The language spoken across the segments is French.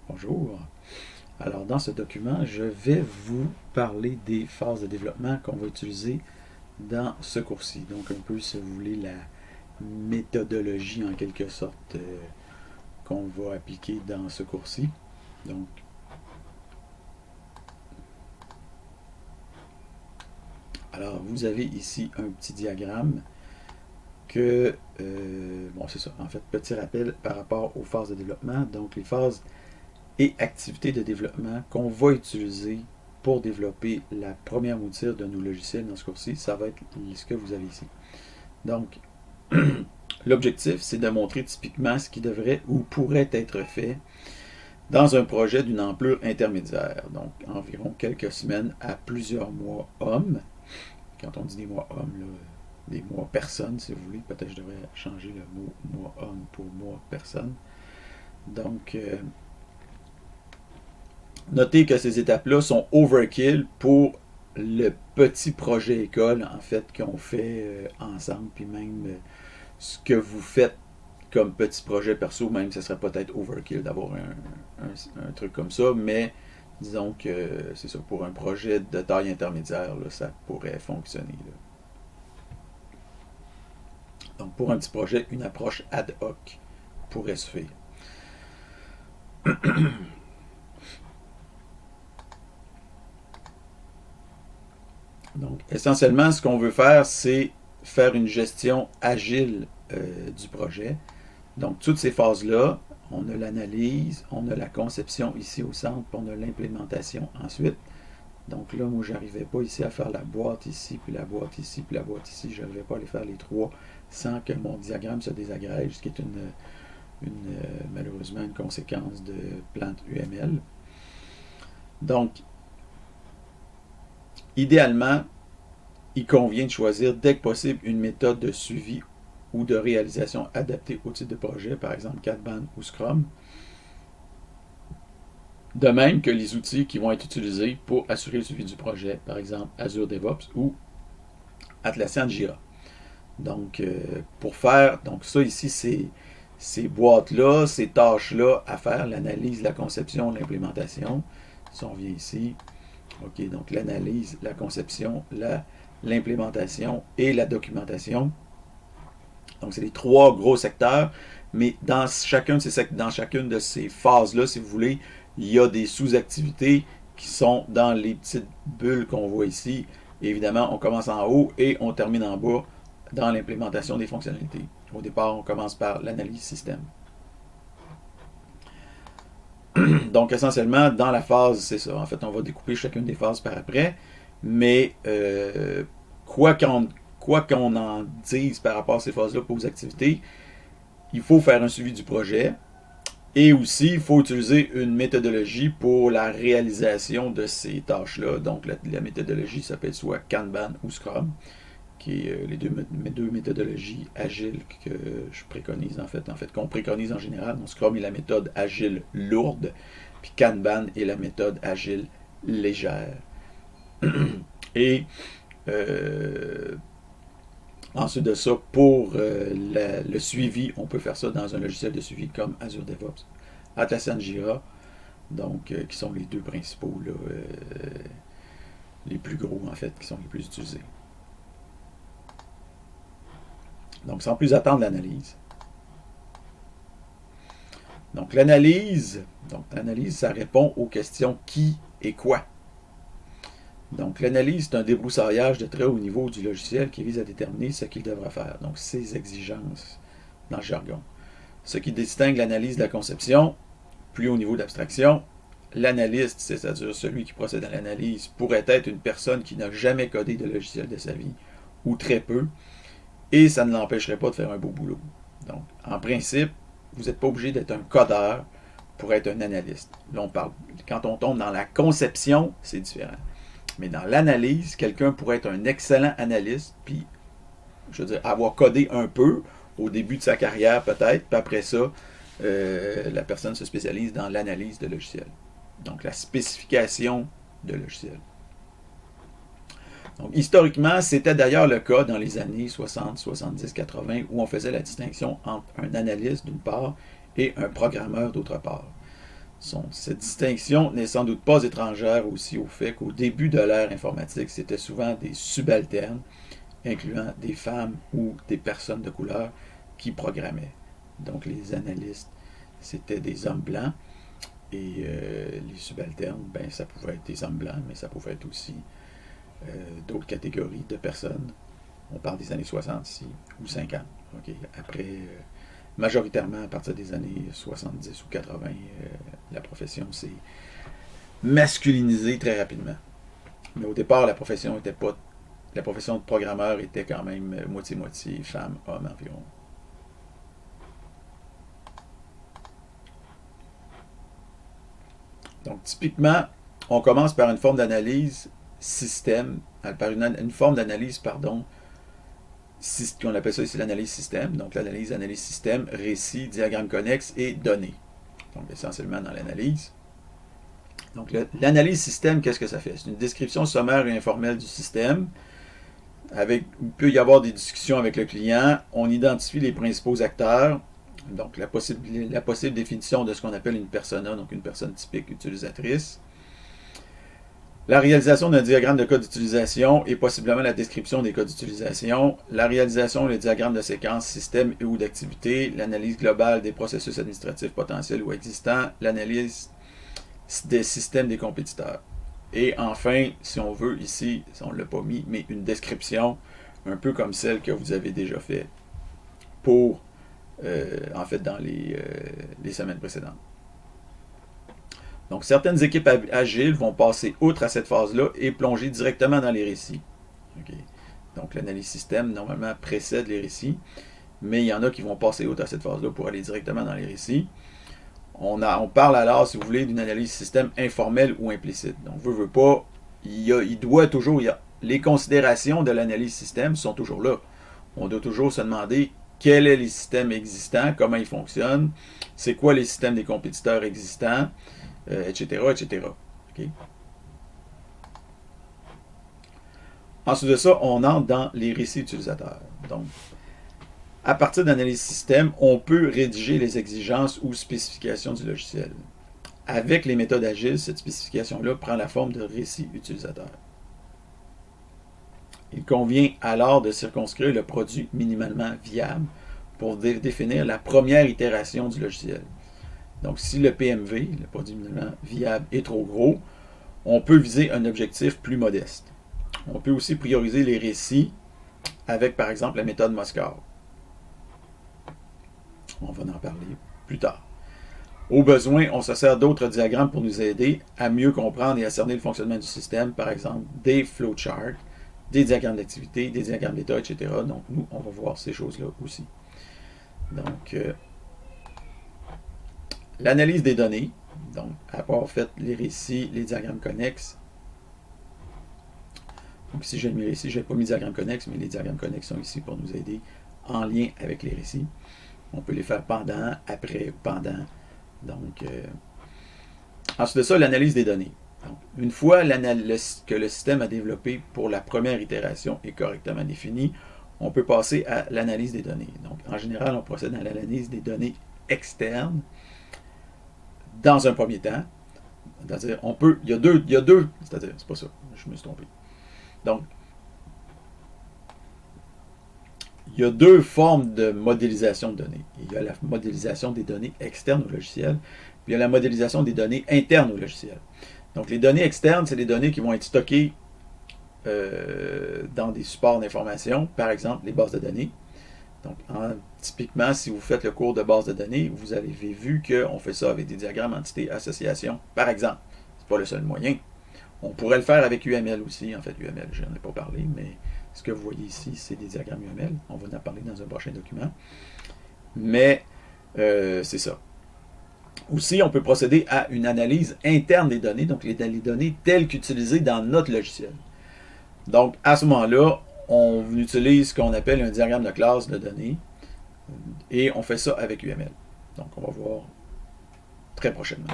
Bonjour. Alors, dans ce document, je vais vous parler des phases de développement qu'on va utiliser dans ce cours-ci. Donc, un peu, si vous voulez, la méthodologie, en quelque sorte, qu'on va appliquer dans ce cours-ci. Donc, alors, vous avez ici un petit diagramme que, bon, c'est ça, en fait, petit rappel par rapport aux phases de développement. Donc, les phases et activités de développement qu'on va utiliser pour développer la première mouture de nos logiciels dans ce cours-ci, ça va être ce que vous avez ici. Donc, l'objectif, c'est de montrer typiquement ce qui devrait ou pourrait être fait dans un projet d'une ampleur intermédiaire, donc environ quelques semaines à plusieurs mois hommes. Quand on dit des mois hommes, là, des mois personnes, si vous voulez, peut-être je devrais changer le mot mois homme pour mois personne. Donc, notez que ces étapes-là sont overkill pour le petit projet école, en fait, qu'on fait ensemble, puis même ce que vous faites comme petit projet perso, même ça serait peut-être overkill d'avoir un truc comme ça, mais disons que c'est ça, pour un projet de taille intermédiaire, là, ça pourrait fonctionner. Là. Donc pour un petit projet, une approche ad hoc pourrait se faire. Donc essentiellement, ce qu'on veut faire, c'est faire une gestion agile du projet. Donc toutes ces phases-là, on a l'analyse, on a la conception ici au centre, puis on a l'implémentation ensuite. Donc là, moi, j'arrivais pas ici à faire la boîte ici, puis la boîte ici, puis la boîte ici. Je n'arrivais pas à les faire les trois sans que mon diagramme se désagrège, ce qui est malheureusement une conséquence de plante UML. Donc, idéalement, il convient de choisir dès que possible une méthode de suivi ou de réalisation adaptée au type de projet, par exemple Kanban ou Scrum. De même que les outils qui vont être utilisés pour assurer le suivi du projet, par exemple Azure DevOps ou Atlassian Jira. Donc, pour faire, donc ça ici, c'est ces boîtes-là, ces tâches-là à faire, l'analyse, la conception, l'implémentation. Si on vient ici, ok, donc l'analyse, la conception, l'implémentation et la documentation. Donc, c'est les trois gros secteurs, mais dans chacune de ces phases-là, si vous voulez, il y a des sous-activités qui sont dans les petites bulles qu'on voit ici. Et évidemment, on commence en haut et on termine en bas dans l'implémentation des fonctionnalités. Au départ, on commence par l'analyse système. Donc, essentiellement, dans la phase, c'est ça. En fait, on va découper chacune des phases par après. Mais quoi qu'on en dise par rapport à ces phases-là pour vos activités, il faut faire un suivi du projet. Et aussi, il faut utiliser une méthodologie pour la réalisation de ces tâches-là. Donc, la méthodologie, ça peut être soit Kanban ou Scrum, qui est les deux méthodologies agiles que je préconise, en fait qu'on préconise en général. Donc, Scrum est la méthode agile lourde, puis Kanban est la méthode agile légère. Et ensuite de ça, pour le suivi, on peut faire ça dans un logiciel de suivi comme Azure DevOps, Atlassian Jira, donc qui sont les deux principaux, là, les plus gros en fait, qui sont les plus utilisés. Donc sans plus attendre l'analyse. Donc l'analyse, ça répond aux questions qui et quoi. Donc, l'analyse, c'est un débroussaillage de très haut niveau du logiciel qui vise à déterminer ce qu'il devra faire. Donc, ses exigences dans le jargon. Ce qui distingue l'analyse de la conception, plus haut niveau d'abstraction. L'analyste, c'est-à-dire celui qui procède à l'analyse, pourrait être une personne qui n'a jamais codé de logiciel de sa vie, ou très peu, et ça ne l'empêcherait pas de faire un beau boulot. Donc, en principe, vous n'êtes pas obligé d'être un codeur pour être un analyste. Là, on parle, quand on tombe dans la conception, c'est différent. Mais dans l'analyse, quelqu'un pourrait être un excellent analyste, puis, je veux dire, avoir codé un peu au début de sa carrière peut-être, puis après ça, la personne se spécialise dans l'analyse de logiciels. Donc, la spécification de logiciels. Donc, historiquement, c'était d'ailleurs le cas dans les années 60, 70, 80, où on faisait la distinction entre un analyste d'une part et un programmeur d'autre part. Cette distinction n'est sans doute pas étrangère aussi au fait qu'au début de l'ère informatique, c'était souvent des subalternes, incluant des femmes ou des personnes de couleur, qui programmaient. Donc les analystes, c'était des hommes blancs, et les subalternes, ben, ça pouvait être des hommes blancs, mais ça pouvait être aussi d'autres catégories de personnes. On parle des années 60 ici, ou 50. Okay? Après, majoritairement à partir des années 70 ou 80, la profession s'est masculinisée très rapidement. Mais au départ, la profession de programmeur était quand même moitié-moitié, femmes, hommes environ. Donc, typiquement, on commence par une forme d'analyse système, par une forme d'analyse, pardon, on appelle ça ici l'analyse système. Donc, analyse système, récit, diagramme connexe et données. Donc, essentiellement dans l'analyse. Donc, l'analyse système, qu'est-ce que ça fait? C'est une description sommaire et informelle du système. Il peut y avoir des discussions avec le client. On identifie les principaux acteurs. Donc, la possible définition de ce qu'on appelle une persona, donc une personne typique utilisatrice. La réalisation d'un diagramme de cas d'utilisation et possiblement la description des cas d'utilisation. La réalisation, le diagramme de séquence, système et ou d'activité. L'analyse globale des processus administratifs potentiels ou existants. L'analyse des systèmes des compétiteurs. Et enfin, si on veut, ici, on ne l'a pas mis, mais une description, un peu comme celle que vous avez déjà faite pour, en fait, dans les semaines précédentes. Donc, certaines équipes agiles vont passer outre à cette phase-là et plonger directement dans les récits. Okay. Donc, l'analyse système, normalement, précède les récits, mais il y en a qui vont passer outre à cette phase-là pour aller directement dans les récits. On parle alors, si vous voulez, d'une analyse système informelle ou implicite. Donc, veut pas, les considérations de l'analyse système sont toujours là. On doit toujours se demander quels sont les systèmes existants, comment ils fonctionnent, c'est quoi les systèmes des compétiteurs existants, etc., etc. Okay? Ensuite de ça, on entre dans les récits utilisateurs. Donc, à partir d'analyse système, on peut rédiger les exigences ou spécifications du logiciel. Avec les méthodes agiles, cette spécification-là prend la forme de récit utilisateur. Il convient alors de circonscrire le produit minimalement viable pour définir la première itération du logiciel. Donc, si le PMV, le produit minimalement viable, est trop gros, on peut viser un objectif plus modeste. On peut aussi prioriser les récits avec, par exemple, la méthode Moscow. On va en parler plus tard. Au besoin, on se sert d'autres diagrammes pour nous aider à mieux comprendre et à cerner le fonctionnement du système, par exemple des flowcharts, des diagrammes d'activité, des diagrammes d'état, etc. Donc, nous, on va voir ces choses-là aussi. Donc, l'analyse des données, donc, après avoir fait les récits, les diagrammes connexes. Donc, ici, j'ai mis les récits, je n'ai pas mis de diagrammes connexes, mais les diagrammes connexes sont ici pour nous aider en lien avec les récits. On peut les faire pendant, après, pendant. Donc, ensuite de ça, l'analyse des données. Donc, une fois que le système a développé pour la première itération est correctement défini, on peut passer à l'analyse des données. Donc, en général, on procède à l'analyse des données externes dans un premier temps. C'est-à-dire, il y a deux, c'est-à-dire, c'est pas ça, je me suis trompé. Donc, il y a deux formes de modélisation de données. Il y a la modélisation des données externes au logiciel, puis il y a la modélisation des données internes au logiciel. Donc, les données externes, c'est les données qui vont être stockées dans des supports d'information, par exemple les bases de données. Donc, typiquement, si vous faites le cours de base de données, vous avez vu qu'on fait ça avec des diagrammes entité-association, par exemple. Ce n'est pas le seul moyen. On pourrait le faire avec UML aussi. En fait, UML, je n'en ai pas parlé, mais ce que vous voyez ici, c'est des diagrammes UML. On va en parler dans un prochain document. Mais, c'est ça. Aussi, on peut procéder à une analyse interne des données, donc les données telles qu'utilisées dans notre logiciel. Donc, à ce moment-là, on utilise ce qu'on appelle un diagramme de classe de données et on fait ça avec UML. Donc, on va voir très prochainement.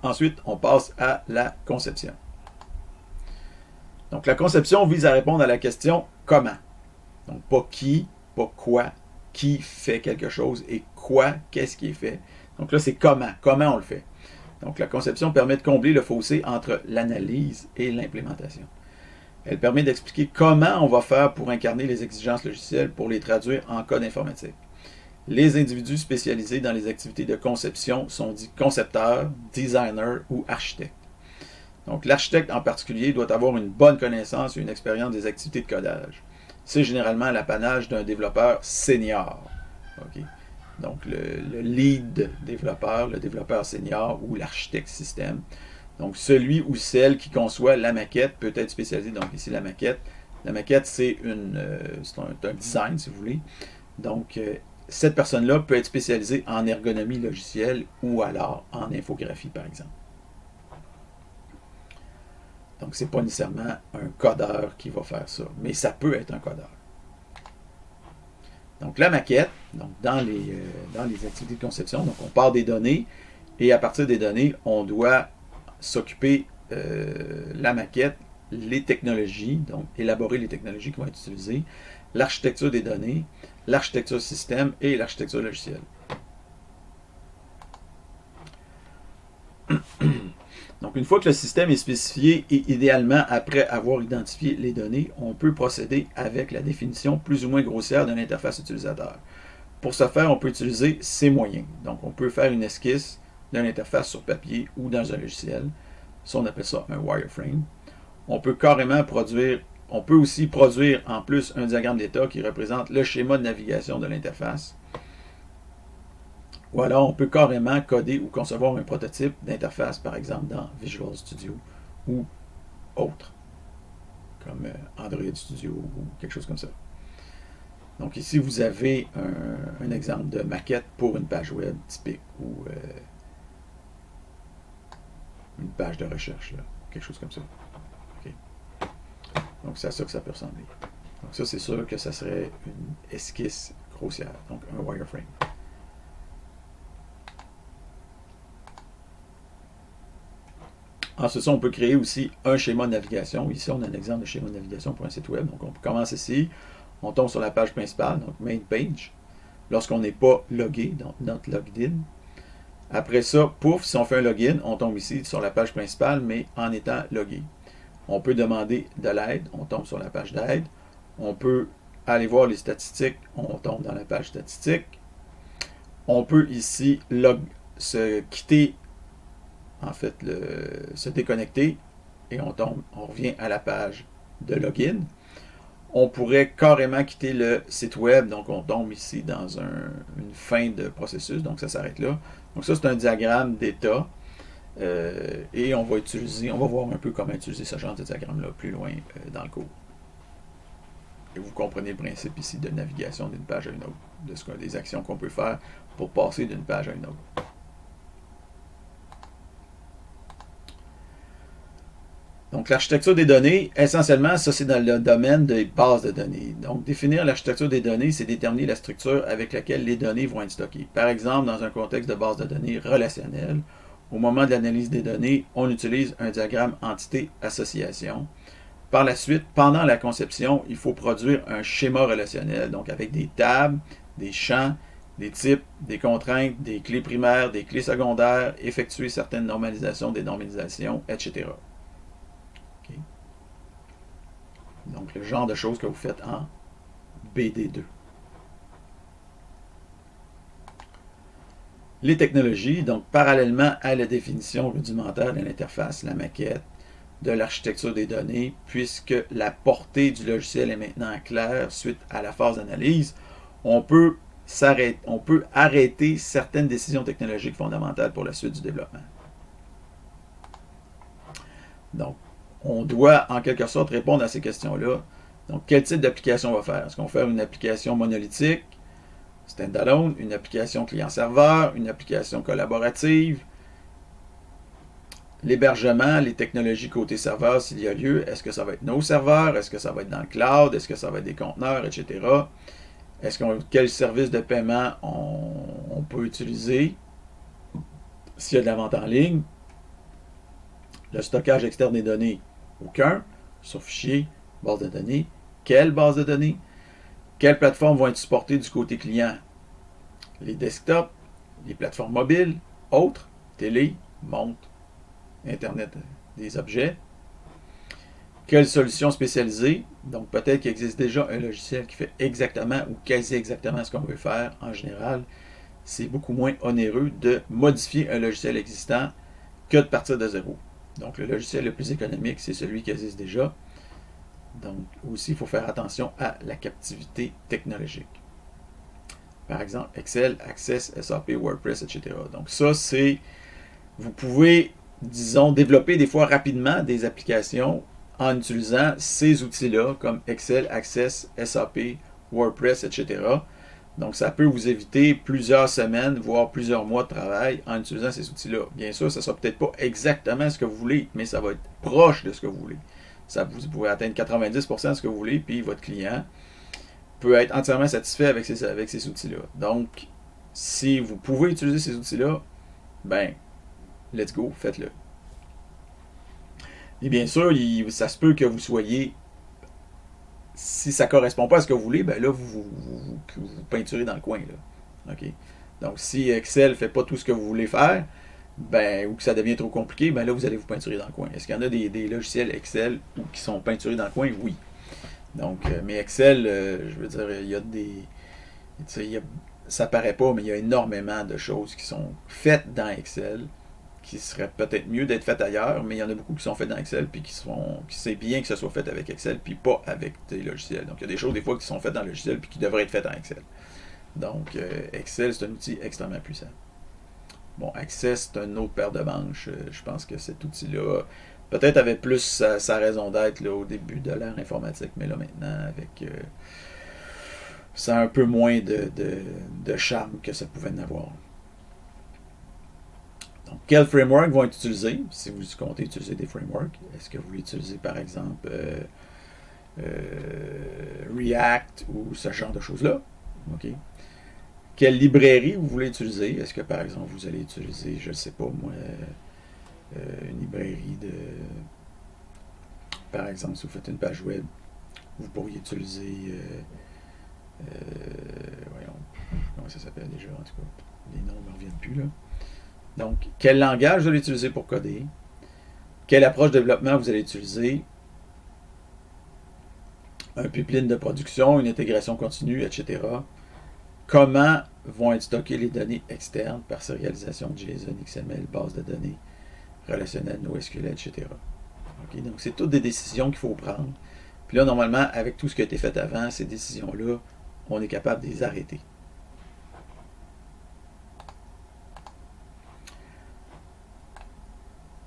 Ensuite, on passe à la conception. Donc, la conception vise à répondre à la question « comment ». Donc, pas qui, pas quoi, qui fait quelque chose et qu'est-ce qui est fait. Donc là, c'est comment on le fait. Donc la conception permet de combler le fossé entre l'analyse et l'implémentation. Elle permet d'expliquer comment on va faire pour incarner les exigences logicielles pour les traduire en code informatique. Les individus spécialisés dans les activités de conception sont dits concepteurs, designers ou architectes. Donc l'architecte en particulier doit avoir une bonne connaissance et une expérience des activités de codage. C'est généralement l'apanage d'un développeur senior. Okay? Donc le lead développeur, le développeur senior ou l'architecte système. Donc celui ou celle qui conçoit la maquette peut être spécialisé. Donc ici la maquette. La maquette c'est un design si vous voulez. Donc cette personne-là peut être spécialisée en ergonomie logicielle ou alors en infographie par exemple. Donc, ce n'est pas nécessairement un codeur qui va faire ça, mais ça peut être un codeur. Donc, la maquette, donc dans les activités de conception, donc on part des données et à partir des données, on doit s'occuper la maquette, les technologies, donc élaborer les technologies qui vont être utilisées, l'architecture des données, l'architecture système et l'architecture logicielle. Donc, une fois que le système est spécifié et idéalement après avoir identifié les données, on peut procéder avec la définition plus ou moins grossière d'une interface utilisateur. Pour ce faire, on peut utiliser ces moyens. Donc, on peut faire une esquisse d'une interface sur papier ou dans un logiciel. Ça, on appelle ça un wireframe. On peut aussi produire en plus un diagramme d'état qui représente le schéma de navigation de l'interface. Ou alors, on peut carrément coder ou concevoir un prototype d'interface, par exemple, dans Visual Studio ou autre, comme Android Studio ou quelque chose comme ça. Donc ici, vous avez un exemple de maquette pour une page web typique ou une page de recherche, là, quelque chose comme ça. Okay. Donc c'est à ça que ça peut ressembler. Donc ça, c'est sûr que ça serait une esquisse grossière, donc un wireframe. Ensuite, on peut créer aussi un schéma de navigation. Ici, on a un exemple de schéma de navigation pour un site web. Donc, on commence ici. On tombe sur la page principale, donc Main Page. Lorsqu'on n'est pas logué, donc Not Logged In. Après ça, pouf, si on fait un login, on tombe ici sur la page principale, mais en étant logué. On peut demander de l'aide. On tombe sur la page d'aide. On peut aller voir les statistiques. On tombe dans la page statistique. On peut ici se quitter, en fait, se déconnecter et on revient à la page de login. On pourrait carrément quitter le site web, donc on tombe ici dans une fin de processus, donc ça s'arrête là. Donc ça, c'est un diagramme d'état et on va voir un peu comment utiliser ce genre de diagramme-là plus loin dans le cours. Et vous comprenez le principe ici de navigation d'une page à une autre, des actions qu'on peut faire pour passer d'une page à une autre. Donc, l'architecture des données, essentiellement, ça c'est dans le domaine des bases de données. Donc, définir l'architecture des données, c'est déterminer la structure avec laquelle les données vont être stockées. Par exemple, dans un contexte de base de données relationnelle, au moment de l'analyse des données, on utilise un diagramme entité-association. Par la suite, pendant la conception, il faut produire un schéma relationnel, donc avec des tables, des champs, des types, des contraintes, des clés primaires, des clés secondaires, effectuer certaines normalisations, dénormalisations, etc. Donc, le genre de choses que vous faites en BD2. Les technologies, donc parallèlement à la définition rudimentaire de l'interface, la maquette, de l'architecture des données, puisque la portée du logiciel est maintenant claire suite à la phase d'analyse, on peut arrêter certaines décisions technologiques fondamentales pour la suite du développement. Donc, on doit en quelque sorte répondre à ces questions-là. Donc, quel type d'application on va faire? Est-ce qu'on va faire une application monolithique, standalone, une application client-serveur, une application collaborative? L'hébergement, les technologies côté serveur, s'il y a lieu, est-ce que ça va être nos serveurs? Est-ce que ça va être dans le cloud? Est-ce que ça va être des conteneurs, etc.? Quel service de paiement on peut utiliser? S'il y a de la vente en ligne? Le stockage externe des données, aucun. Sur fichier, base de données. Quelle base de données? Quelles plateformes vont être supportées du côté client? Les desktops, les plateformes mobiles, autres, télé, montre, Internet des objets. Quelle solution spécialisée? Donc peut-être qu'il existe déjà un logiciel qui fait exactement ou quasi exactement ce qu'on veut faire. En général, c'est beaucoup moins onéreux de modifier un logiciel existant que de partir de zéro. Donc le logiciel le plus économique, c'est celui qui existe déjà. Donc aussi, il faut faire attention à la captivité technologique. Par exemple, Excel, Access, SAP, WordPress, etc. Donc ça, c'est... Vous pouvez, disons, développer des fois rapidement des applications en utilisant ces outils-là, comme Excel, Access, SAP, WordPress, etc. Donc, ça peut vous éviter plusieurs semaines, voire plusieurs mois de travail en utilisant ces outils-là. Bien sûr, ça ne sera peut-être pas exactement ce que vous voulez, mais ça va être proche de ce que vous voulez. Ça, vous pouvez atteindre 90% de ce que vous voulez, puis votre client peut être entièrement satisfait avec ces outils-là. Donc, si vous pouvez utiliser ces outils-là, ben, let's go, faites-le. Et bien sûr, ça se peut que vous soyez, si ça ne correspond pas à ce que vous voulez, ben là, vous peinturez dans le coin. Là. OK? Donc, si Excel ne fait pas tout ce que vous voulez faire, ben, ou que ça devient trop compliqué, ben là, vous allez vous peinturer dans le coin. Est-ce qu'il y en a des logiciels Excel qui sont peinturés dans le coin? Oui. Donc, mais Excel, je veux dire, il y a des... Ça paraît pas, mais il y a énormément de choses qui sont faites dans Excel qui serait peut-être mieux d'être fait ailleurs, mais il y en a beaucoup qui sont faites dans Excel, puis qui c'est bien que ce soit fait avec Excel, puis pas avec des logiciels. Donc, il y a des choses, des fois, qui sont faites dans le logiciel, puis qui devraient être faites en Excel. Donc, Excel, c'est un outil extrêmement puissant. Bon, Access, c'est une autre paire de manches. Je pense que cet outil-là, peut-être avait plus sa raison d'être là, au début de l'ère informatique, mais là, maintenant, avec... ça a un peu moins de charme que ça pouvait en avoir. Donc, quels frameworks vont être utilisés si vous comptez utiliser des frameworks? Est-ce que vous voulez utiliser, par exemple, React ou ce genre de choses-là? OK. Quelle librairie vous voulez utiliser? Est-ce que, par exemple, vous allez utiliser, je ne sais pas moi, une librairie de... Par exemple, si vous faites une page web, vous pourriez utiliser... voyons, comment ça s'appelle déjà, en tout cas. Les noms ne me reviennent plus, là. Donc, quel langage vous allez utiliser pour coder? Quelle approche de développement vous allez utiliser? Un pipeline de production, une intégration continue, etc. Comment vont être stockées les données externes par sérialisation JSON, XML, base de données, relationnelle, NoSQL, etc. Okay? Donc, c'est toutes des décisions qu'il faut prendre. Puis là, normalement, avec tout ce qui a été fait avant, ces décisions-là, on est capable de les arrêter.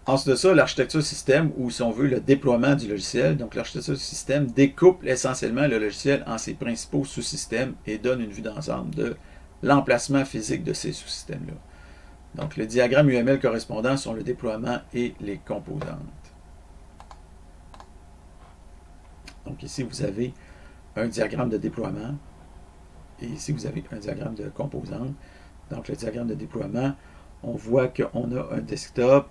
Ensuite de ça, l'architecture système, ou si on veut, le déploiement du logiciel. Donc, l'architecture système découpe essentiellement le logiciel en ses principaux sous-systèmes et donne une vue d'ensemble de l'emplacement physique de ces sous-systèmes-là. Donc, le diagramme UML correspondant sont le déploiement et les composantes. Donc, ici, vous avez un diagramme de déploiement et ici, vous avez un diagramme de composantes. Donc, le diagramme de déploiement, on voit qu'on a un desktop,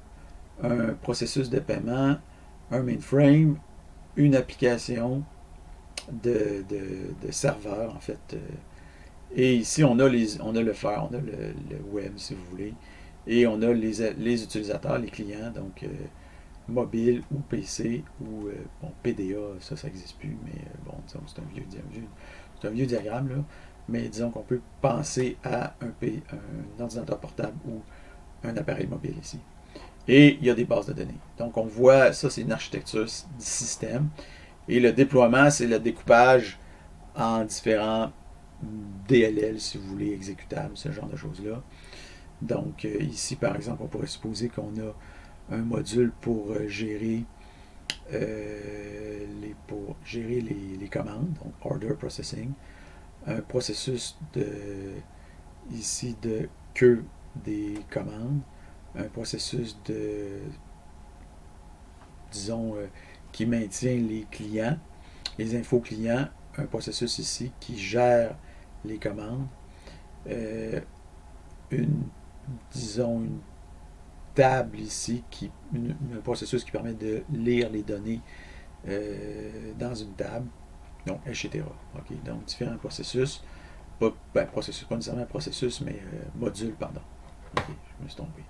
un processus de paiement, un mainframe, une application de serveur, en fait. Et ici, on a le faire, on a le web, si vous voulez. Et on a les utilisateurs, les clients, donc mobile ou PC ou bon, PDA, ça n'existe plus, mais bon, disons c'est un vieux diagramme, là. Mais disons qu'on peut penser à un ordinateur portable ou un appareil mobile ici. Et il y a des bases de données. Donc, on voit, ça, c'est une architecture du système. Et le déploiement, c'est le découpage en différents DLL, si vous voulez, exécutables, ce genre de choses-là. Donc, ici, par exemple, on pourrait supposer qu'on a un module pour gérer les commandes, donc Order Processing, un processus ici de queue des commandes, un processus disons, qui maintient les clients, les infos clients, un processus ici qui gère les commandes, disons, une table ici, un processus qui permet de lire les données dans une table, Donc, etc. Okay? Donc, différents processus, processus, pas nécessairement processus, mais modules, pardon. Ok, je me suis trompé.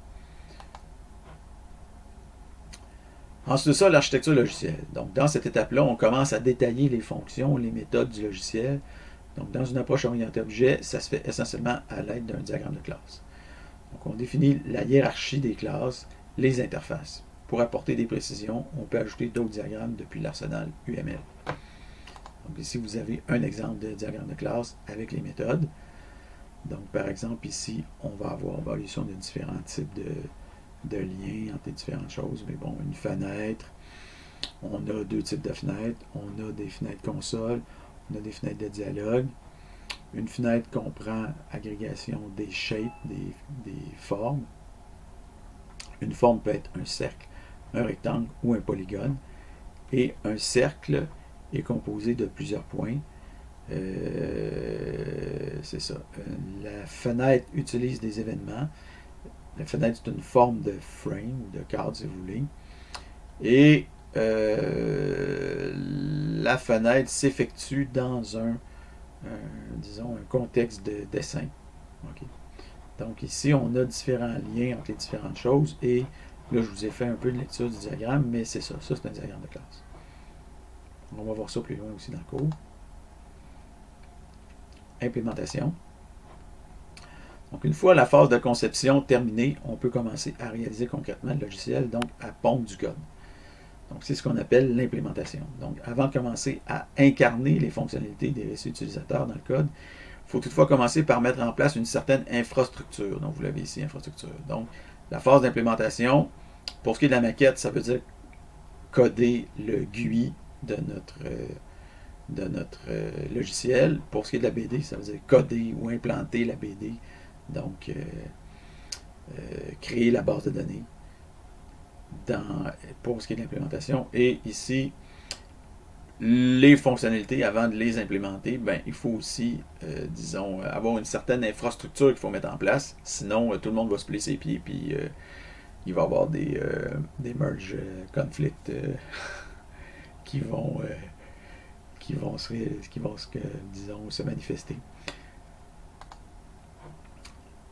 Ensuite de ça, l'architecture logicielle. Donc, dans cette étape-là, on commence à détailler les fonctions, les méthodes du logiciel. Donc, dans une approche orientée objet, ça se fait essentiellement à l'aide d'un diagramme de classe. Donc, on définit la hiérarchie des classes, les interfaces. Pour apporter des précisions, on peut ajouter d'autres diagrammes depuis l'arsenal UML. Donc, ici, vous avez un exemple de diagramme de classe avec les méthodes. Donc, par exemple, ici, on va avoir l'évolution de différents types de liens entre les différentes choses. Mais bon, une fenêtre, on a deux types de fenêtres. On a des fenêtres console, on a des fenêtres de dialogue. Une fenêtre comprend agrégation des shapes, des formes. Une forme peut être un cercle, un rectangle ou un polygone. Et un cercle est composé de plusieurs points. C'est ça. La fenêtre utilise des événements. La fenêtre, c'est une forme de frame ou de cadre, si vous voulez. Et la fenêtre s'effectue dans disons, un contexte de dessin. Okay. Donc ici, on a différents liens entre les différentes choses. Et là, je vous ai fait un peu de lecture du diagramme, mais c'est ça. Ça, c'est un diagramme de classe. On va voir ça plus loin aussi dans le cours. Implémentation. Donc, une fois la phase de conception terminée, on peut commencer à réaliser concrètement le logiciel, donc à pondre du code. Donc, c'est ce qu'on appelle l'implémentation. Donc, avant de commencer à incarner les fonctionnalités des récits utilisateurs dans le code, il faut toutefois commencer par mettre en place une certaine infrastructure. Donc, vous l'avez ici, infrastructure. Donc, la phase d'implémentation, pour ce qui est de la maquette, ça veut dire coder le GUI de notre logiciel. Pour ce qui est de la BD, ça veut dire coder ou implanter la BD. Donc, créer la base de données pour ce qui est de l'implémentation. Et ici, les fonctionnalités, avant de les implémenter, ben, il faut aussi, disons, avoir une certaine infrastructure qu'il faut mettre en place. Sinon, tout le monde va se placer ses pieds, puis il va y avoir des merge conflicts qui vont disons, se manifester.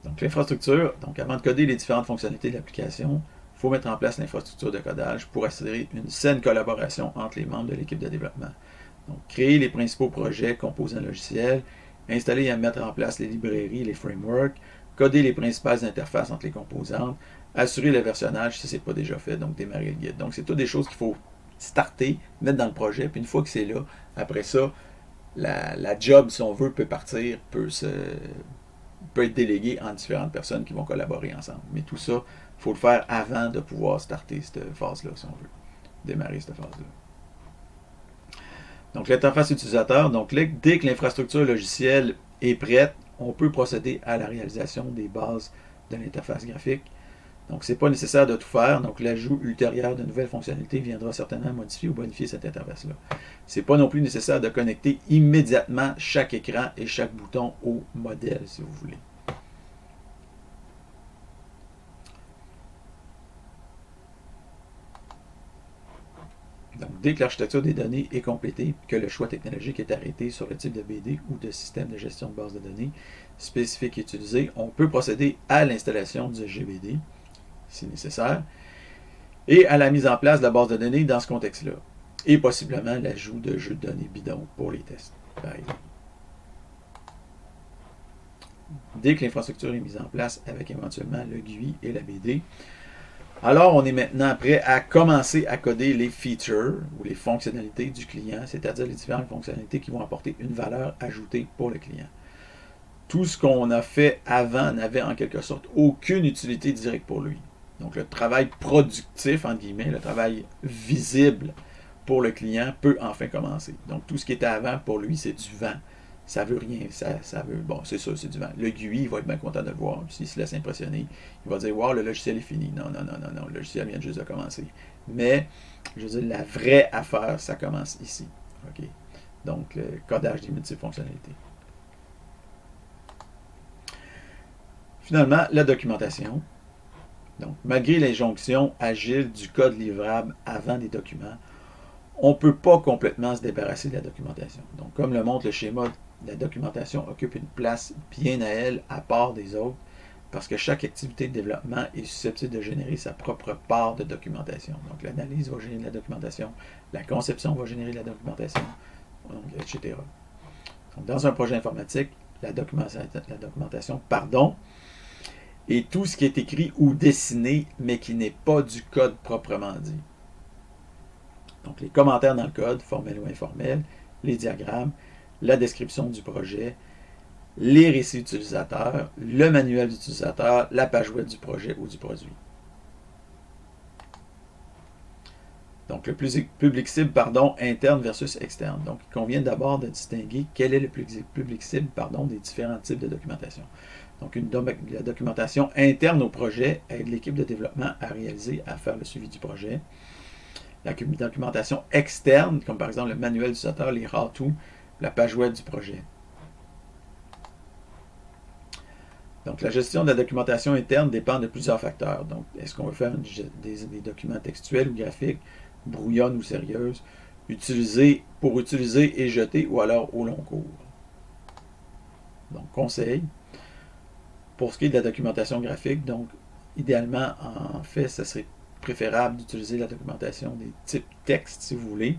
Donc, l'infrastructure, donc avant de coder les différentes fonctionnalités de l'application, il faut mettre en place l'infrastructure de codage pour assurer une saine collaboration entre les membres de l'équipe de développement. Donc, créer les principaux projets composant le logiciel, installer et mettre en place les librairies, les frameworks, coder les principales interfaces entre les composantes, assurer le versionnage si ce n'est pas déjà fait, donc démarrer le guide. Donc, c'est toutes des choses qu'il faut starter, mettre dans le projet, puis une fois que c'est là, après ça, la job, si on veut, peut partir, peut être délégué en différentes personnes qui vont collaborer ensemble. Mais tout ça, il faut le faire avant de pouvoir starter cette phase-là, si on veut, démarrer cette phase-là. Donc, l'interface utilisateur, donc dès que l'infrastructure logicielle est prête, on peut procéder à la réalisation des bases de l'interface graphique. Donc, ce n'est pas nécessaire de tout faire. Donc, l'ajout ultérieur de nouvelles fonctionnalités viendra certainement modifier ou bonifier cette interface-là. Ce n'est pas non plus nécessaire de connecter immédiatement chaque écran et chaque bouton au modèle, si vous voulez. Donc, dès que l'architecture des données est complétée, que le choix technologique est arrêté sur le type de BD ou de système de gestion de base de données spécifique utilisé, on peut procéder à l'installation du GBD, si nécessaire, et à la mise en place de la base de données dans ce contexte-là, et possiblement l'ajout de jeux de données bidons pour les tests, par exemple. Dès que l'infrastructure est mise en place avec éventuellement le GUI et la BD, alors on est maintenant prêt à commencer à coder les features ou les fonctionnalités du client, c'est-à-dire les différentes fonctionnalités qui vont apporter une valeur ajoutée pour le client. Tout ce qu'on a fait avant n'avait en quelque sorte aucune utilité directe pour lui. Donc le travail productif, entre guillemets, le travail visible pour le client peut enfin commencer. Donc tout ce qui était avant pour lui, c'est du vent. Ça veut rien, ça veut, bon, c'est ça, c'est du vent. Le GUI, il va être bien content de le voir. S'il se laisse impressionner, il va dire, wow, le logiciel est fini. Non, le logiciel vient juste de commencer. Mais, je veux dire, la vraie affaire, ça commence ici. OK? Donc, le codage des multifonctionnalités. Finalement, la documentation. Donc, malgré l'injonction agile du code livrable avant des documents, on ne peut pas complètement se débarrasser de la documentation. Donc, comme le montre le schéma, la documentation occupe une place bien à elle, à part des autres, parce que chaque activité de développement est susceptible de générer sa propre part de documentation. Donc, l'analyse va générer de la documentation, la conception va générer de la documentation, donc, etc. Donc, dans un projet informatique, la documentation, est tout ce qui est écrit ou dessiné, mais qui n'est pas du code proprement dit. Donc, les commentaires dans le code, formels ou informels, les diagrammes, la description du projet, les récits utilisateurs, le manuel d'utilisateur, la page web du projet ou du produit. Donc, le public cible, interne versus externe. Donc, il convient d'abord de distinguer quel est le public cible, des différents types de documentation. Donc, la documentation interne au projet aide l'équipe de développement à faire le suivi du projet. La documentation externe, comme par exemple le manuel d'utilisateur, les how-to, la page web du projet. Donc, la gestion de la documentation interne dépend de plusieurs facteurs. Donc, est-ce qu'on veut faire des documents textuels ou graphiques, brouillonnes ou sérieuses, pour utiliser et jeter, ou alors au long cours. Donc, conseil. Pour ce qui est de la documentation graphique, donc, idéalement, en fait, ça serait préférable d'utiliser la documentation des types texte, si vous voulez,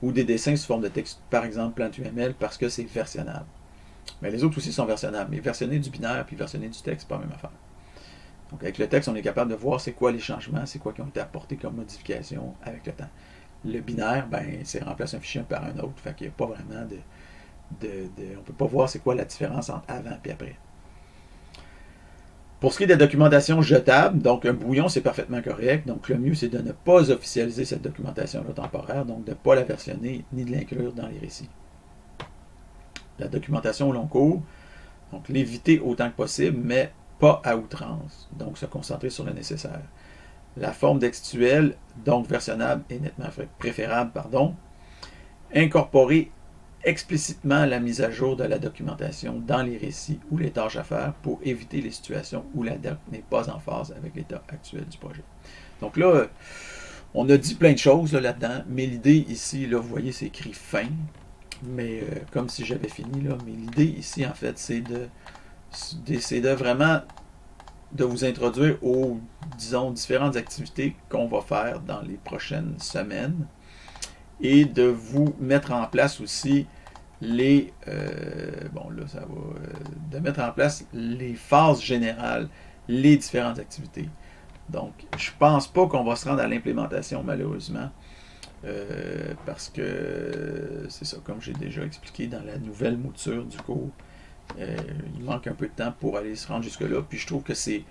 ou des dessins sous forme de texte, par exemple PlantUML, parce que c'est versionnable. Mais les autres aussi sont versionnables, mais versionner du binaire puis versionner du texte, c'est pas la même affaire. Donc avec le texte, on est capable de voir c'est quoi les changements, c'est quoi qui ont été apportés comme modifications avec le temps. Le binaire, c'est remplace un fichier par un autre, fait qu'il n'y a pas vraiment on ne peut pas voir c'est quoi la différence entre avant et après. Pour ce qui est de la documentation jetable, donc un brouillon, c'est parfaitement correct. Donc le mieux, c'est de ne pas officialiser cette documentation-là temporaire, donc de ne pas la versionner ni de l'inclure dans les récits. La documentation au long cours, donc l'éviter autant que possible, mais pas à outrance. Donc se concentrer sur le nécessaire. La forme textuelle, donc versionnable, est nettement préférable. Incorporer explicitement la mise à jour de la documentation dans les récits ou les tâches à faire pour éviter les situations où la doc n'est pas en phase avec l'état actuel du projet. Donc là, on a dit plein de choses là-dedans, mais l'idée ici, là, vous voyez, c'est écrit fin, mais comme si j'avais fini, là, mais l'idée ici, en fait, c'est de vraiment de vous introduire aux, disons, différentes activités qu'on va faire dans les prochaines semaines et de vous mettre en place aussi de mettre en place les phases générales, les différentes activités. Donc, je pense pas qu'on va se rendre à l'implémentation, malheureusement, parce que c'est ça, comme j'ai déjà expliqué dans la nouvelle mouture du cours, il manque un peu de temps pour aller se rendre jusque-là, puis je trouve que c'est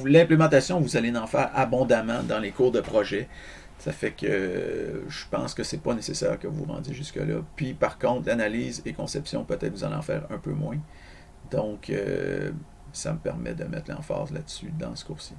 l'implémentation, vous allez en faire abondamment dans les cours de projet. Ça fait que je pense que c'est pas nécessaire que vous vous rendiez jusque-là. Puis par contre, l'analyse et conception, peut-être vous allez en faire un peu moins. Donc, ça me permet de mettre l'emphase là-dessus dans ce cours-ci.